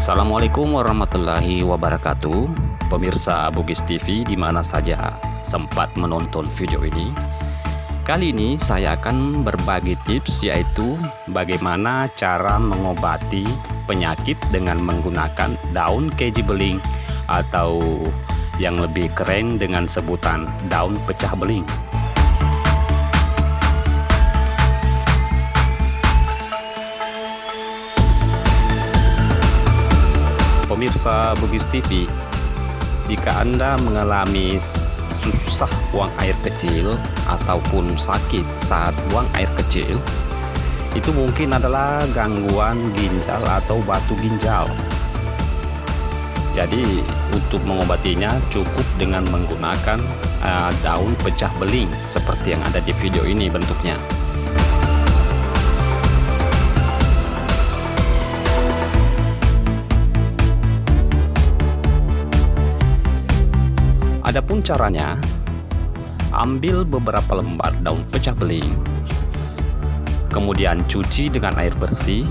Assalamualaikum warahmatullahi wabarakatuh. Pemirsa Bugis TV di mana saja sempat menonton video ini. Kali ini saya akan berbagi tips, yaitu bagaimana cara mengobati penyakit dengan menggunakan daun keji beling atau yang lebih keren dengan sebutan daun pecah beling. Pemirsa Bugis TV, jika Anda mengalami susah buang air kecil ataupun sakit saat buang air kecil, itu mungkin adalah gangguan ginjal atau batu ginjal. Jadi untuk mengobatinya cukup dengan menggunakan daun pecah beling seperti yang ada di video ini bentuknya. Adapun caranya, ambil beberapa lembar daun pecah beling, kemudian cuci dengan air bersih,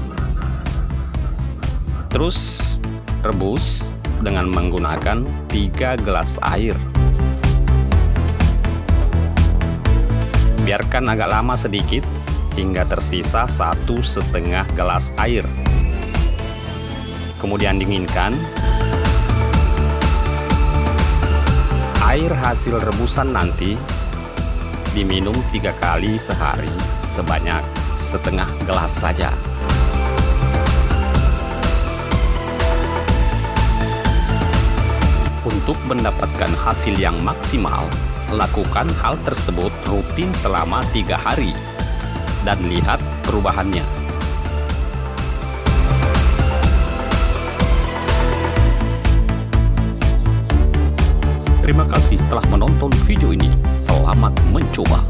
terus rebus dengan menggunakan 3 gelas air. Biarkan agak lama sedikit hingga tersisa 1,5 gelas air. Kemudian dinginkan. Air hasil rebusan nanti diminum 3 kali sehari sebanyak setengah gelas saja. Untuk mendapatkan hasil yang maksimal, lakukan hal tersebut rutin selama 3 hari dan lihat perubahannya. Terima kasih telah menonton video ini. Selamat mencoba.